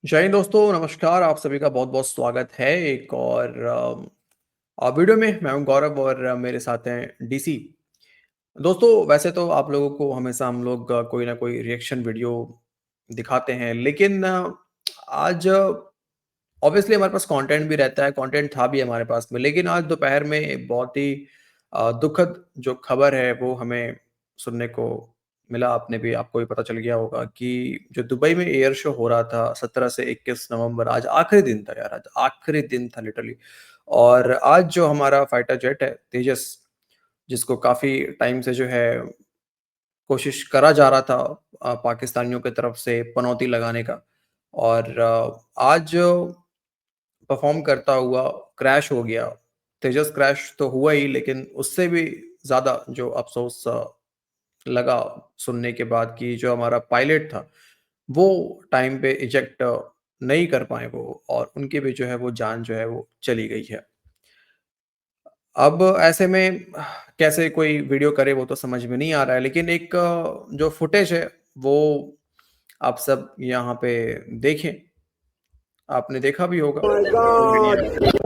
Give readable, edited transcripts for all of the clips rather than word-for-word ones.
जय हिंद दोस्तों, नमस्कार। आप सभी का बहुत-बहुत स्वागत है एक और वीडियो में। मैं हूं गौरव और मेरे साथ हैं डीसी। दोस्तों, वैसे तो आप लोगों को हमेशा हम लोग कोई ना कोई रिएक्शन वीडियो दिखाते हैं, लेकिन आज ऑब्वियसली हमारे पास कंटेंट भी रहता है, कंटेंट था भी हमारे पास में, लेकिन आज दोपहर में एक बहुत ही दुखद जो खबर है वो हमें सुनने को मिला। आपको भी पता चल गया होगा कि जो दुबई में एयर शो हो रहा था 17 से 21 नवंबर, आज आखिरी दिन था यार, आज आखिरी दिन था लिटरली। और आज जो हमारा फाइटर जेट है तेजस, जिसको काफ़ी टाइम से जो है कोशिश करा जा रहा था पाकिस्तानियों की तरफ से पनौती लगाने का, और आज परफ़ॉर्म करता हुआ क्रैश हो गया। तेजस क्रैश तो हुआ ही, लेकिन उससे भी ज़्यादा जो अफ़सोस लगा सुनने के बाद कि जो हमारा पायलट था, वो टाइम पे इजेक्ट नहीं कर पाए वो, और उनकी भी जो है वो जान जो है वो चली गई है। अब ऐसे में कैसे कोई वीडियो करे वो तो समझ में नहीं आ रहा है, लेकिन एक जो फुटेज है वो आप सब यहाँ पे देखें। आपने देखा भी होगा My सोशल मीडिया God. पे।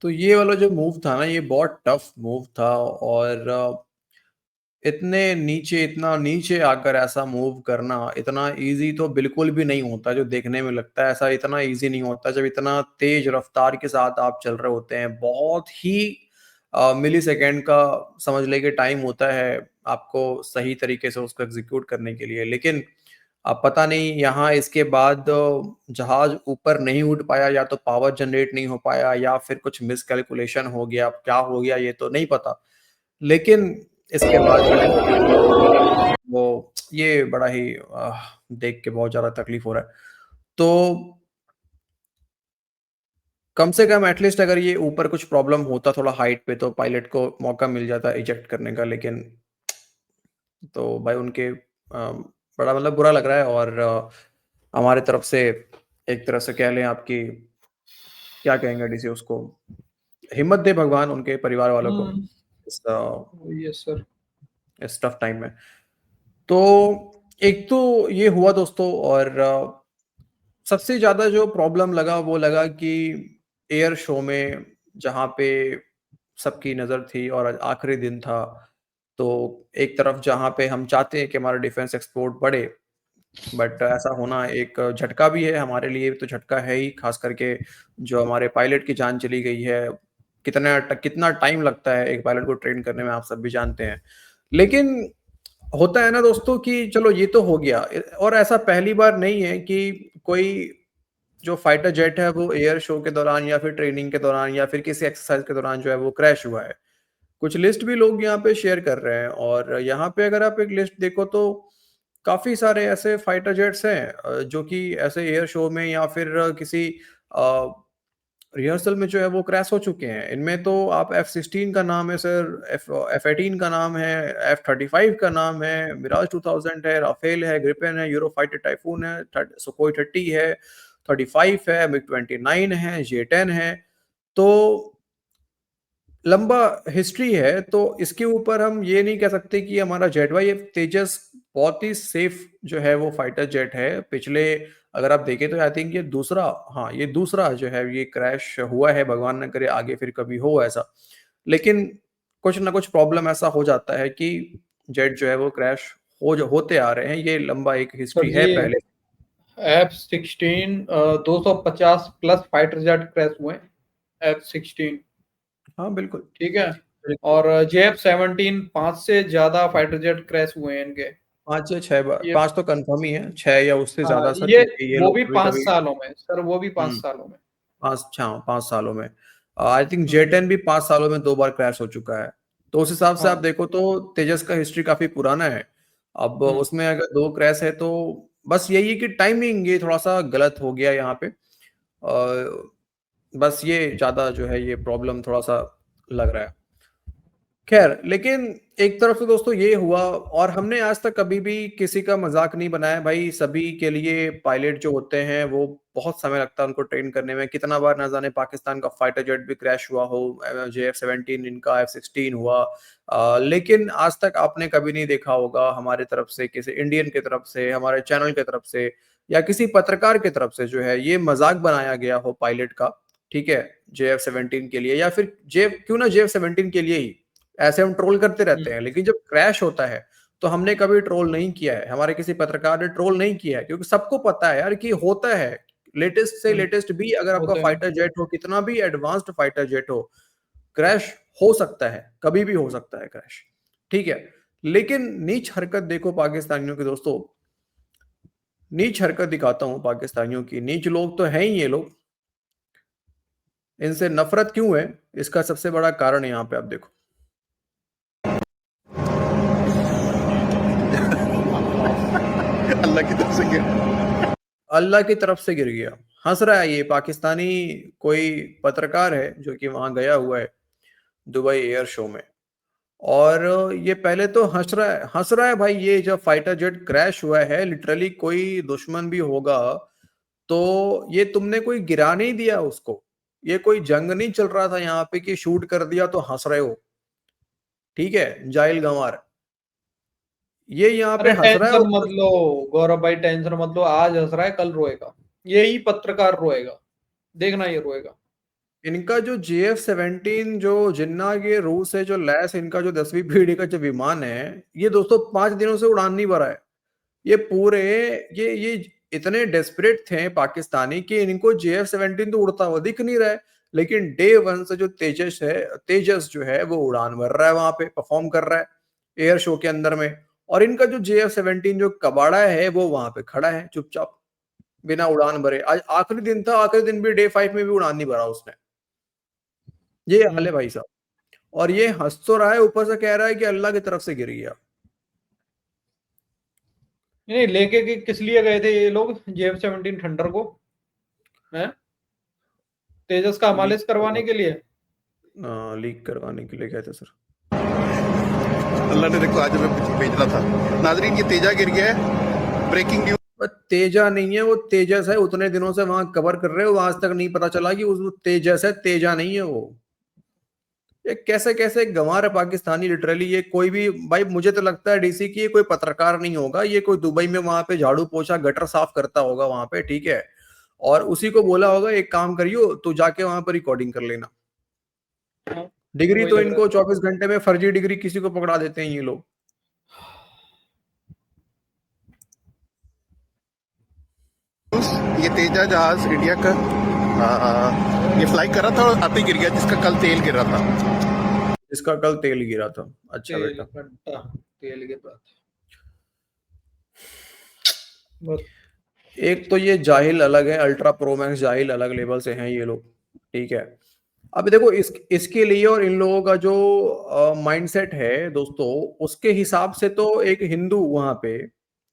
तो ये वाला जो मूव था ना, ये बहुत टफ मूव था, और इतना नीचे आकर ऐसा मूव करना इतना ईज़ी तो बिल्कुल भी नहीं होता, जो देखने में लगता है ऐसा इतना ईज़ी नहीं होता, जब इतना तेज़ रफ़्तार के साथ आप चल रहे होते हैं। बहुत ही मिलीसेकंड का समझ लें कि टाइम होता है, आपको सही तरीके से उसको एग्ज़ीक्यूट करने के लिए। लेकिन अब पता नहीं यहाँ इसके बाद जहाज़ ऊपर नहीं उड़ पाया, या तो पावर जनरेट नहीं हो पाया, या फिर कुछ मिसकैलकुलेशन हो गया, अब क्या हो गया ये तो नहीं पता। लेकिन इसके बाद जो है वो ये बड़ा ही देख के बहुत ज़्यादा तकलीफ़ हो रहा है। तो कम से कम एटलीस्ट अगर ये ऊपर कुछ प्रॉब्लम होता थोड़ा हाइट पे, तो पायलट को मौका मिल जाता इजेक्ट करने का, लेकिन तो भाई उनके बड़ा मतलब बुरा लग रहा है, और हमारी तरफ से एक तरह से कह लें आपकी, क्या कहेंगे डीसी उसको, हिम्मत दे भगवान उनके परिवार वालों को हुँ, इस यस सर। इस टफ टाइम में। तो एक तो ये हुआ दोस्तों, और सबसे ज़्यादा जो प्रॉब्लम लगा वो लगा कि एयर शो में जहाँ पे सबकी नज़र थी और आज आखिरी दिन था, तो एक तरफ जहाँ पे हम चाहते हैं कि हमारा डिफेंस एक्सपोर्ट बढ़े, बट ऐसा होना एक झटका भी है, हमारे लिए तो झटका है ही, खास करके जो हमारे पायलट की जान चली गई है। कितना टाइम लगता है एक पायलट को ट्रेन करने में, आप सब भी जानते हैं। लेकिन होता है ना दोस्तों कि चलो ये तो हो गया, और ऐसा पहली बार नहीं है कि कोई जो फाइटर जेट है वो एयर शो के दौरान या फिर ट्रेनिंग के दौरान या फिर किसी एक्सरसाइज के दौरान जो है वो क्रैश हुआ है। कुछ लिस्ट भी लोग यहाँ पे शेयर कर रहे हैं, और यहाँ पे अगर आप एक लिस्ट देखो तो काफ़ी सारे ऐसे फाइटर जेट्स हैं जो कि ऐसे एयर शो में या फिर किसी अ, रिहर्सल में जो है वो क्रैश हो चुके हैं। इनमें तो आप F-16 का नाम है सर, F-18 का नाम है, F-35 का नाम है, मिराज 2000 है, राफेल है, ग्रिपेन है, यूरोफाइटर टाइफून है, सुखोई 30 है, 35 है, मिग-29 है, J-10 है। तो लंबा हिस्ट्री है, तो इसके ऊपर हम ये नहीं कह सकते कि हमारा जेट वाई तेजस बहुत ही सेफ जो है वो फाइटर जेट है। पिछले अगर आप देखें तो आई थिंक ये दूसरा, हाँ, ये दूसरा जो है ये क्रैश हुआ है, भगवान ना करे आगे फिर कभी हो ऐसा। लेकिन कुछ ना कुछ प्रॉब्लम ऐसा हो जाता है कि जेट जो है वो क्रैश होते आ रहे हैं, ये लंबा एक सर हिस्ट्री है जी, पहले। F-16 250 plus fighter jet crash हुए हैं, F-16 हाँ, बिल्कुल। ठीक है? बिल्कुल। और JF-17 5 से ज़्यादा फाइटर जेट क्रैश हुए हैं इनके। 5 या 6 बार, ये 5 तो कंफर्म ही है, 6 या उससे हाँ, ज़्यादा सर, ये क्योंकि ये वो लोग भी 5 कभी-कभी सालों में, सर वो भी 5 हुँ। सालों में। 5 सालों में। आई थिंक हुँ, J-10 भी 5 सालों में 2 बार क्रैश हो चुका है। तो उस हिसाब से आप हाँ, देखो तो तेजस का हिस्ट्री काफ़ी पुराना है। अब हुँ, उसमें अगर 2 क्रैश है तो बस यही है कि टाइमिंग ये थोड़ा-सा गलत हो गया यहाँ पे। बस ये ज़्यादा जो है ये प्रॉब्लम थोड़ा-सा लग रहा है। ख़ैर, लेकिन एक तरफ से दोस्तों ये हुआ और हमने आज तक कभी भी किसी का मज़ाक नहीं बनाया भाई, सभी के लिए पायलट जो होते हैं वो बहुत समय लगता है उनको ट्रेन करने में। कितना बार ना जाने पाकिस्तान का फाइटर जेट भी क्रैश हुआ हो, जेएफ-17 इनका एफ-16 हुआ। लेकिन आज तक आपने कभी नहीं देखा होगा हमारे तरफ से, किसी इंडियन की तरफ से, हमारे चैनल की तरफ से या किसी पत्रकार की तरफ से जो है ये मज़ाक बनाया गया हो पायलट का, ठीक है? जेएफ-17 के लिए या फिर जेफ क्यों ना जेएफ-17 के लिए ही। ऐसे हम ट्रोल करते रहते हैं, लेकिन जब क्रैश होता है, तो हमने कभी ट्रोल नहीं किया है, हमारे किसी पत्रकार ने ट्रोल नहीं किया है क्योंकि सबको पता है यार कि होता है। लेटेस्ट से लेटेस्ट भी अगर आपका होते हैं। फाइटर जेट हो, कितना भी एडवांस्ड फाइटर जेट हो, क्रैश हो सकता है, कभी भी हो सकता है क्रैश, ठीक है? लेकिन नीच हरकत देखो पाकिस्तानियों की दोस्तों, नीच हरकत दिखाता हूँ पाकिस्तानियों की, नीच लोग तो हैं ही ये लोग। इनसे नफ़रत क्यों है? इसका सबसे बड़ा कारण यहाँ पे आप देखो। अल्लाह की तरफ से गिर अल्लाह की तरफ से गिर गया। हँस रहा है ये पाकिस्तानी कोई पत्रकार है जो कि वहाँ गया हुआ है दुबई एयर शो में और ये पहले तो हँस रहा है भाई ये जब फाइटर जेट क्रैश हुआ है लिटरली कोई दुश्मन भी होगा तो ये तुमने कोई गिरा नहीं दिया उसको। ये कोई जंग नहीं चल रहा था यहाँ पे कि शूट कर दिया तो हँस रहे हो। ठीक है? जाहिल गँवार। ये यहाँ पे अरे हँस रहा है टेंशन ऊपर मत लो गौरव भाई, टेंशन मत लो। आज हंस रहा है, कल रोएगा। यही पत्रकार रोएगा, देखना ये रोएगा। इनका जो जेएफ-17 जो जिन्ना के रूस से जो लैस इनका जो 10वीं पीढ़ी का जो विमान है, ये दोस्तों 5 दिनों से उड़ान नहीं भरा है। ये पूरे ये इतने डेस्परेट थे पाकिस्तानी कि इनको जेएफ-17 तो उड़ता हुआ दिख नहीं रहा है। लेकिन डे 1 से जो तेजस जो है वो उड़ान भर रहा है वहाँ पे, परफॉर्म कर रहा है एयर शो के अंदर में। और इनका जो जेएफ-17 जो कबाड़ा है वो वहाँ पे खड़ा है चुपचाप, बिना उड़ान भरे। आज आखिरी दिन था, आखिरी दिन भी डे 5 में भी उड़ान नहीं भरा उसने। ये हाल है भाई साहब। और ये हँस तो रहा है, ऊपर से कह रहा है कि अल्लाह की तरफ से गिर गया। नहीं, लेके किस लिए गए थे ये लोग जेएफ-17 थंडर को? हैं? तेजस का लीक मालिश करवाने के लिए? लीक करवाने के लिए कहते सर। अल्लाह ने देखो आज हमें भेज रहा था। नाजरीन, ये तेजा गिर गया है, ब्रेकिंग न्यूज। तेजा नहीं है वो तेजस है। उतने दिनों से वहां कवर कर रहे हो, आज तक नहीं पता चला कि उस तेजस है, तेजा नहीं है वो। ये कैसे कैसे गंवार है पाकिस्तानी लिटरली। ये कोई भी भाई, मुझे तो लगता है डीसी की ये कोई पत्रकार नहीं होगा, ये कोई दुबई में वहां पे झाड़ू पोछा गटर साफ करता होगा वहां पे, ठीक है? और उसी को बोला होगा एक काम करियो तो जाके वहां पर रिकॉर्डिंग कर लेना। हाँ, डिग्री वही तो लग रहा इनको 24 घंटे में फर्जी डिग्री किसी को पकड़ा देते हैं ये लोग। ये तेजा जहाज इंडिया का ये फ्लाई कर रहा था और आते ही गिर गया, जिसका कल तेल गिर रहा था। इसका कल तेल गिरा था। अच्छा तेल बेटा। घंटा तेल गिर रहा था बस। एक तो ये जाहिल अलग है, अल्ट्रा प्रो मैक्स जाहिल अलग लेवल से हैं ये लोग, ठीक है? अब देखो इसके लिए और इन लोगों का जो माइंडसेट है दोस्तों, उसके हिसाब से तो एक हिंदू वहां पे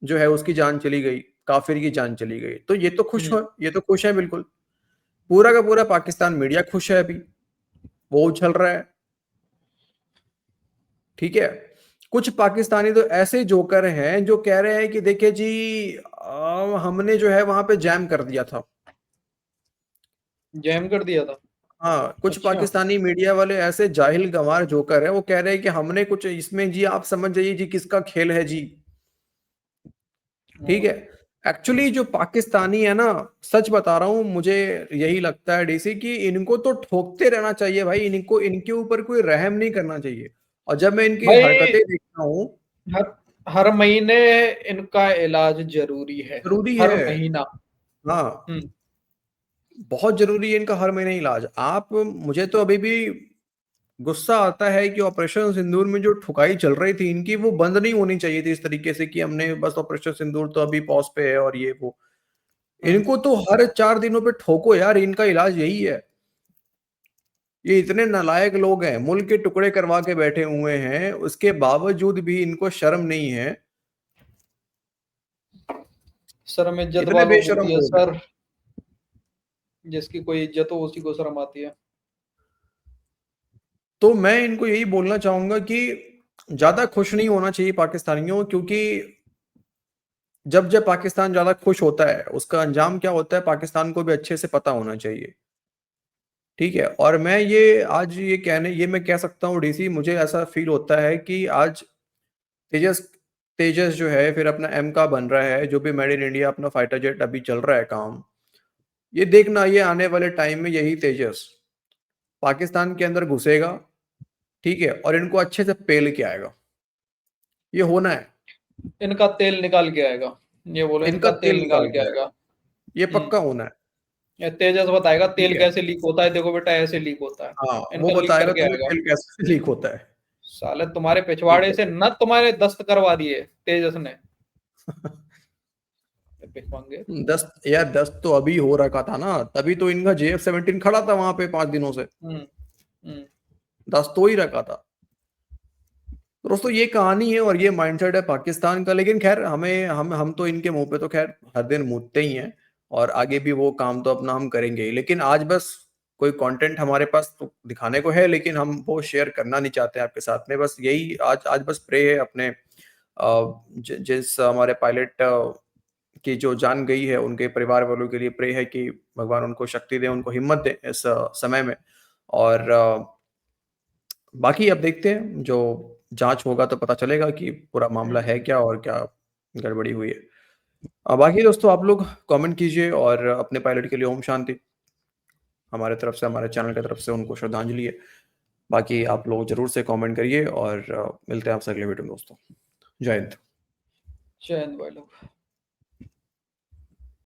जो है उसकी जान चली गई, काफिर की जान चली गई, तो ये तो खुश हो, ये तो खुश है बिल्कुल। पूरा का पूरा पाकिस्तान मीडिया खुश है अभी, वो उछल रहा है, ठीक है? कुछ पाकिस्तानी तो ऐसे जोकर हैं जो कह रहे हैं कि देखिए जी हमने जो है वहां पे जैम कर दिया था। जैम कर दिया था? हाँ, कुछ अच्छा। पाकिस्तानी मीडिया वाले ऐसे जाहिल गंवार जोकर है, वो कह रहे हैं कि हमने कुछ इसमें जी आप समझ जाइए जी किसका खेल है जी, ठीक है? एक्चुअली जो पाकिस्तानी है ना, सच बता रहा हूं, मुझे यही लगता है डीसी कि इनको तो ठोकते रहना चाहिए भाई, इनको इनके ऊपर कोई रहम नहीं करना चाहिए। और जब मैं इनकी भाई हरकतें देखता हूँ, हर हर महीने इनका इलाज जरूरी है। जरूरी हर है। महीना। हाँ, हम्म। बहुत जरूरी है इनका हर महीने इलाज। आप मुझे तो अभी भी गुस्सा आता है कि ऑपरेशन सिंदूर में जो ठुकाई चल रही थी इनकी, वो बंद नहीं होनी चाहिए थी इस तरीके से कि हमने बस ऑपरेशन सिंदूर तो अभी पॉज पे है और ये वो। हम्म। इनको तो हर 4 दिनों पे ठोको यार, इनका इलाज यही है। ये इतने नालायक लोग हैं, मुल्क के टुकड़े करवा के बैठे हुए हैं, उसके बावजूद भी इनको शर्म नहीं है। शर्म इज्जत इतने वालों को बेशरम होती है लोग हैं। सर, जिसकी कोई इज्जत हो उसी को शर्म आती है। तो मैं इनको यही बोलना चाहूंगा कि ज्यादा खुश नहीं होना चाहिए पाकिस्तानियों, क्योंकि जब जब पाकिस्तान ज्यादा खुश होता है उसका अंजाम क्या होता है पाकिस्तान को भी अच्छे से पता होना चाहिए। ठीक है, और मैं ये आज ये मैं कह सकता हूँ डीसी, मुझे ऐसा फील होता है कि आज तेजस तेजस जो है, फिर अपना एम का बन रहा है, जो भी मेड इन इंडिया अपना फाइटर जेट अभी चल रहा है काम, ये देखना ये आने वाले टाइम में यही तेजस पाकिस्तान के अंदर घुसेगा। ठीक है, और इनको अच्छे से पेल के आएगा, ये होना है। इनका तेल निकाल के आएगा, ये बोलो इनका इनका तेल तेल निकाल निकाल के के आएगा। आएगा, ये हम्म। पक्का होना है। ये तेजस बताएगा ठीक तेल है, कैसे लीक होता है, देखो बेटा ऐसे लीक होता है। हाँ, वो इनका लीक बताएगा करके तुम्हें आएगा। तेल कैसे लीक होता है। साले तुम्हारे ठीक पिछवाड़े है। से न तुम्हारे दस्त करवा दिए तेजस ने, भिखमंगे। दस्त यार, दस्त तो अभी हो रखा था ना, तभी तो इनका JF-17 खड़ा था वहां पे 5 दिनों से, हम्म। हम्म। दस्त तो ही रखा था। तो दोस्तों ये कहानी है और ये माइंडसेट है पाकिस्तान का, लेकिन खैर हमें हम तो इनके मुंह पे तो खैर हर दिन मुतते ही हैं, और आगे भी वो काम तो अपना हम करेंगे ही। लेकिन आज बस कोई कंटेंट हमारे पास तो दिखाने को है, लेकिन हम वो शेयर करना नहीं चाहते आपके साथ में। बस यही आज आज बस प्रे है अपने जिस हमारे पायलट की जो जान गई है उनके परिवार वालों के लिए प्रे है कि भगवान उनको शक्ति दे, उनको हिम्मत दे इस समय में। और बाकी अब देखते हैं, जो जांच होगा तो पता चलेगा कि पूरा मामला है क्या और क्या गड़बड़ी हुई है। बाकी दोस्तों आप लोग कमेंट कीजिए और अपने पायलट के लिए ओम शांति, हमारे तरफ से, हमारे चैनल की तरफ से उनको श्रद्धांजलि है। बाकी आप लोग जरूर से कमेंट करिए और मिलते हैं आपसे अगले वीडियो में दोस्तों। जय हिंद। जय हिंद भाई लोग।